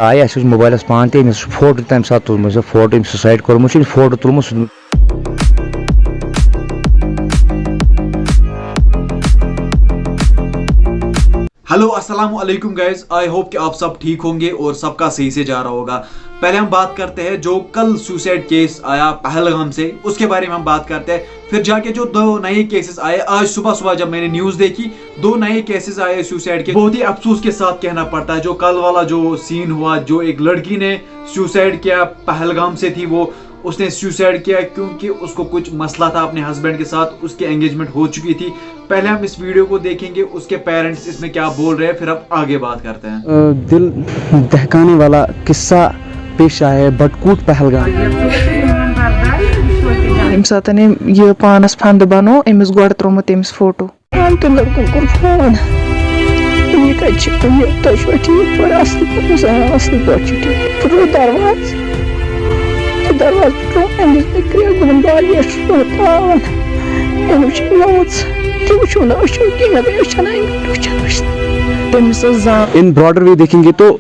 آئی اَسہِ وٕچھ موبایلَس پانہٕ تہِ أمِس فوٹو تَمہِ ساتہٕ تُلمُت فوٹو أمِس سُسایڈ کوٚرمُت چھُ فوٹو تُلمُت سُہ हेलो अस्सलाम वालेकुम गाइस, आई होप कि आप सब ठीक होंगे और सबका सही से जा रहा होगा। पहले हम बात करते हैं जो कल सुसाइड केस आया पहलगाम से, उसके बारे में हम बात करते हैं। फिर जाके जो दो नए केसेस आए, आज सुबह सुबह जब मैंने न्यूज़ देखी दो नए केसेस आए सुसाइड के, बहुत ही अफसोस के साथ कहना पड़ता है। जो कल वाला जो सीन हुआ, जो एक लड़की ने सुसाइड किया पहलगाम से थी, वो उसने सुसाइड किया क्योंकि उसको कुछ मसला था अपने हस्बैंड के साथ, उसकी एंगेजमेंट हो चुकी थी। पहले हम इस वीडियो को देखेंगे, उसके पेरेंट्स इसमें क्या बोल रहे हैं, फिर हम आगे बात करते हैं। दिल दहकाने वाला किस्सा पेश आया है बटकूट पहलगाम। अम सात यह पानस फंद बनो अमिस गोड़ त्रोमुत अमिस फोटो तो लड़कों को फोन ये ठीक पर असल पो दरवाज पो अमिस गुन पावन अमिस इन ब्रॉडर वे देखेंगे तो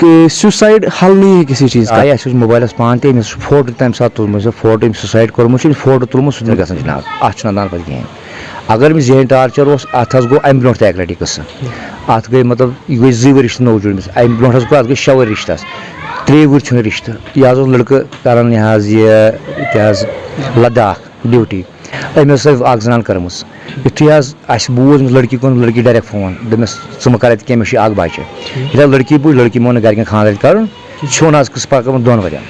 सुसाइड हल नहीं है किसी चीज का। आئی اَسہِ وٕچھ موبایلَس پانہٕ تہِ أمِس فوٹو تَمہِ ساتہٕ تُلمُت فوٹو أمِس سُسایڈ کوٚرمُت چھُ فوٹو تُلمُت سُہ چھُنہٕ گژھان جِناب، اَتھ چھُنہٕ اندان پَتہٕ کِہیٖنۍ۔ اگر أمِس ذہنی ٹارچر اوس اَتھ حظ گوٚو اَمہِ برونٛٹھ تہِ اَکہِ لَٹہِ قٕصہٕ، اَتھ گٔے مطلب یہِ گٔے 2 ؤری رِشتہٕ نوٚو جُڑمٕژ، اَمہِ برونٛٹھ حظ گوٚو اَتھ گٔے 6 ؤری رِشتَس، 3 ؤری چھُنہٕ رِشتہٕ۔ یہِ حظ اوس لٔڑکہٕ کَران یہِ حظ یہِ حظ لداخ ڈیوٹی، أمۍ ٲس اکھ زنان کٔرمٕژ۔ یُتھُے حظ اَسہِ بوٗز أمِس لٔڑکی کوٚرمُت لٔڑکی ڈایریکٹ فون، دوٚپمَس ژٕ مہٕ کَر اَتہِ کینٛہہ، مےٚ چھُ اکھ بَچہِ۔ ییٚلہِ حظ لٔڑکی بوٗز، لٔڑکی مون نہٕ گرِکٮ۪ن خانٛدر کَرُن، ژھیوٚن حظ قٕصہٕ پَکنووُن 2 ؤرین۔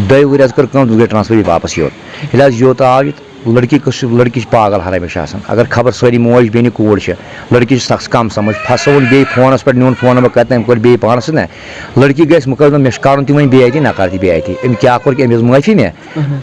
2 ؤری حظ کٔر کٲم، گٔے ٹرانسفر واپس یوت۔ ییٚلہِ حظ یوت آو یہِ لٔڑکی لٔڑکی چھِ پاگل ہر ہمیشہ آسان، اگر خبر سٲری موج بیٚنہِ کوٗر چھِ، لٔڑکی چھِ سخ کم سمجھ، پھسوُن بیٚیہِ فونس پٮ۪ٹھ نیوٗن فون نمبر کتہِ أمۍ کوٚر بیٚیہِ پانس سۭتۍ نا، لٔڑکی گژھِ مےٚ کٔر مےٚ چھُ کَرُن تہِ وۄنۍ بیٚیہِ اَتہِ، نہ کر تہِ بیٚیہِ اَتہِ، أمۍ کیٛاہ کوٚر کہِ أمِس معٲفی مےٚ،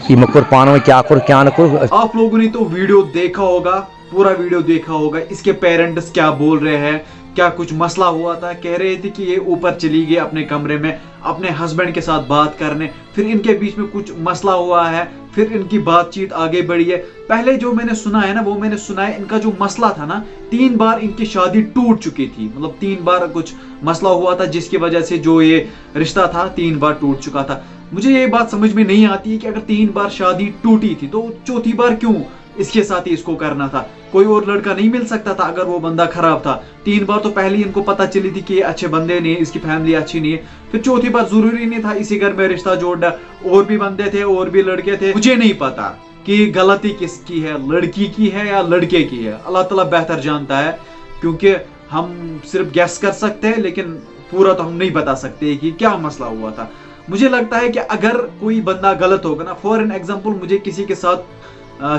یہِ مےٚ کوٚر پانہٕ وۄنۍ کیٛاہ کوٚر کیٛاہ نہٕ کوٚر۔ आप लोगों ने तो वीडियो देखा होगा, पूरा वीडियो देखा होगा। इसके पेरेंट्स क्या बोल रहे हैं, क्या कुछ मसला हुआ था। कह रहे थे कि ये ऊपर चली गई अपने कमरे में अपने हस्बैंड के साथ बात करने, फिर इनके बीच में कुछ मसला हुआ है, फिर इनकी बातचीत आगे बढ़ी है। पहले जो मैंने सुना है ना, वो मैंने सुना है इनका जो मसला था ना, 3 बार इनकी शादी टूट चुकी थी, मतलब 3 बार कुछ मसला हुआ था जिसकी वजह से जो ये रिश्ता था 3 बार टूट चुका था। मुझे ये बात समझ में नहीं आती है कि अगर 3 बार शादी टूटी थी तो 4थी बार क्यों इसके साथ ही इसको करना था। कोई और लड़का नहीं मिल सकता था अगर वो बंदा खराब था। 3 बार तो पहले ही इनको पता चली थी कि ये अच्छे बंदे नहीं है, इसकी फैमिली अच्छी नहीं है, फिर 4थी बार जरूरी नहीं था इसी घर में रिश्ता जोड़ना। और भी बंदे थे और भी लड़के थे, मुझे नहीं पता कि गलती किसकी है, लड़की की है या लड़के की है। अल्लाह ताला बेहतर जानता है, क्योंकि हम सिर्फ गैस कर सकते हैं लेकिन पूरा तो हम नहीं बता सकते कि क्या मसला हुआ था। मुझे लगता है कि अगर कोई बंदा गलत होगा ना, फॉर एन एग्जाम्पल मुझे किसी के साथ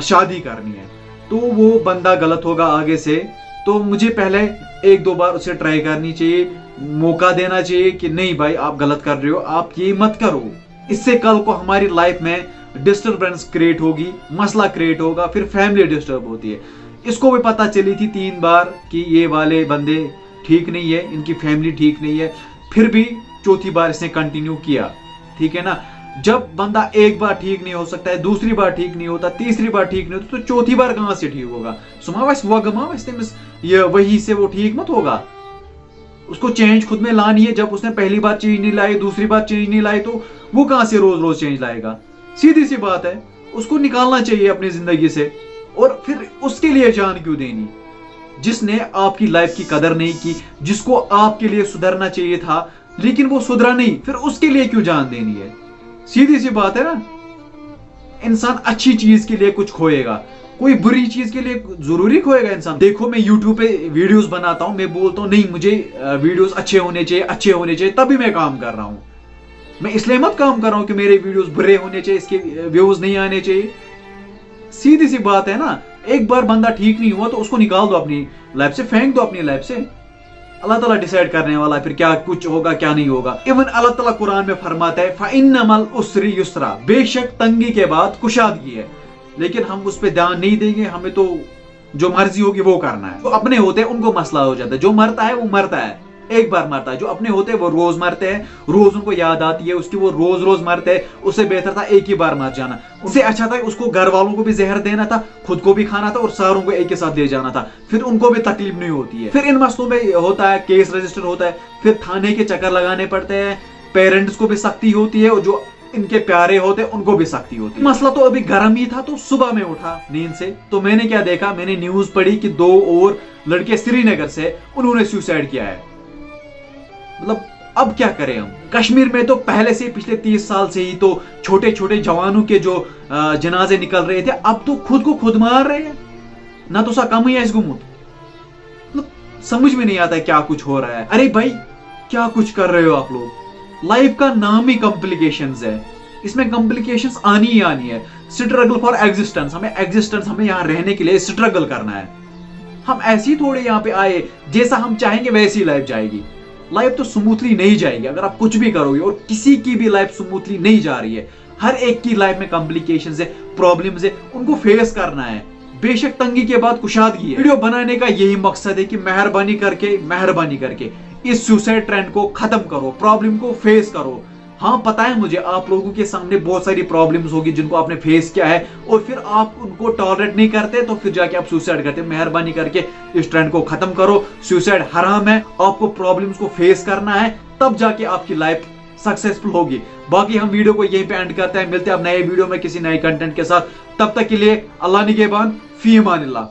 शादी करनी है तो वो बंदा गलत होगा आगे से, तो मुझे पहले 1-2 बार उसे ट्राई करनी चाहिए, मौका देना चाहिए कि नहीं भाई आप गलत कर रहे हो, आप ये मत करो। इससे कल को हमारी लाइफ में डिस्टर्बेंस क्रिएट होगी, मसला क्रिएट होगा, फिर फैमिली डिस्टर्ब होती है। इसको भी पता चली थी 3 बार कि ये वाले बंदे ठीक नहीं है, इनकी फैमिली ठीक नहीं है, फिर भी 4थी बार इसने कंटिन्यू किया। ठीक है ना, जब बंदा 1 बार ठीक नहीं हो सकता है, 2री बार ठीक नहीं होता, 3री बार ठीक नहीं होता, तो 4थी बार कहां से ठीक होगा। ये वही से वो ठीक मत होगा। उसको चेंज खुद में लानी है। जब उसने पहली बार चेंज नहीं लाई, 2री बार चेंज नहीं लाई, तो वो कहां से रोज रोज चेंज लाएगा। सीधी सी बात है, उसको निकालना चाहिए अपनी जिंदगी से। और फिर उसके लिए जान क्यों देनी, जिसने आपकी लाइफ की कदर नहीं की, जिसको आपके लिए सुधरना चाहिए था लेकिन वो सुधरा नहीं, फिर उसके लिए क्यों जान देनी है। सीधी सी बात है ना, इंसान अच्छी चीज के लिए कुछ खोएगा, कोई बुरी चीज के लिए जरूरी खोएगा इंसान। देखो मैं YouTube पे वीडियोस बनाता हूं, मैं बोलता हूं नहीं मुझे वीडियोस अच्छे होने चाहिए तभी मैं काम कर रहा हूं। मैं इसलिए मत काम कर रहा हूं कि मेरे वीडियोस बुरे होने चाहिए, इसके व्यूज नहीं आने चाहिए। सीधी सी बात है ना, एक बार बंदा ठीक नहीं हुआ तो उसको निकाल दो अपनी लाइफ से, फेंक दो अपनी लाइफ से। अल्लाह ताला डिसाइड करने वाला है फिर क्या कुछ होगा क्या नहीं होगा। इवन अल्लाह ताला कुरान में फरमाता है फ़इन्नमल उस्री युस्रा, बेशक तंगी के बाद कुशादगी है। लेकिन हम उस पर ध्यान नहीं देंगे, हमें तो जो मर्जी होगी वो करना है। जो अपने होते हैं उनको मसला हो जाता है, जो मरता है वो मरता है। एक बार मरता है। जो अपने होते हैं वो रोज मरते हैं, रोज उनको याद आती है उसकी, वो रोज रोज मरते हैं। उससे बेहतर था एक ही बार मर जाना। उससे अच्छा था उसको घर वालों को भी जहर देना था, खुद को भी खाना था और सारों को एक के साथ ले जाना था, फिर उनको भी तकलीफ नहीं होती है। फिर इन मसलों में होता है केस रजिस्टर होता है, फिर थाने के चक्कर लगाने पड़ते हैं, पेरेंट्स को भी सख्ती होती है और जो इनके प्यारे होते उनको भी सख्ती होती है। मसला तो अभी गर्म ही था, तो सुबह में उठा नींद से तो मैंने क्या देखा, मैंने न्यूज पढ़ी कि 2 और लड़के श्रीनगर से उन्होंने सुसाइड किया है। मतलब अब क्या करें हम। कश्मीर में तो पहले से पिछले 30 साल से ही तो छोटे छोटे जवानों के जो जनाजे निकल रहे थे, अब तो खुद को खुद मार रहे हैं ना। तो सा कम ही है इसको मतलब समझ में नहीं आता है क्या कुछ हो रहा है। अरे भाई क्या कुछ कर रहे हो आप लोग। लाइफ का नाम ही कॉम्प्लिकेशंस है, इसमें कॉम्प्लिकेशंस आनी ही आनी है। स्ट्रगल फॉर एग्जिस्टेंस, हमें यहाँ रहने के लिए स्ट्रगल करना है। हम ऐसे ही थोड़े यहाँ पे आए, जैसा हम चाहेंगे वैसी लाइफ जाएगी। लाइफ तो स्मूथली नहीं जाएगी अगर आप कुछ भी करोगे, और किसी की भी लाइफ स्मूथली नहीं जा रही है। हर एक की लाइफ में कॉम्प्लिकेशंस है, प्रॉब्लम्स है, उनको फेस करना है। बेशक तंगी के बाद कुशादगी है। वीडियो बनाने का यही मकसद है कि मेहरबानी करके इस सुसाइड ट्रेंड को खत्म करो, प्रॉब्लम को फेस करो। हाँ पता है मुझे आप लोगों के सामने बहुत सारी प्रॉब्लम्स होगी जिनको आपने फेस किया है, और फिर आप उनको टॉलरेट नहीं करते तो फिर जाके आप सुसाइड करते। मेहरबानी करके इस ट्रेंड को खत्म करो। सुसाइड हराम है, आपको प्रॉब्लम्स को फेस करना है, तब जाके आपकी लाइफ सक्सेसफुल होगी। बाकी हम वीडियो को यहीं पे एंड करते हैं, मिलते हैं अब नए वीडियो में किसी नए कंटेंट के साथ। तब तक के लिए अल्लाह निगहबान, फी अमानिल्लाह।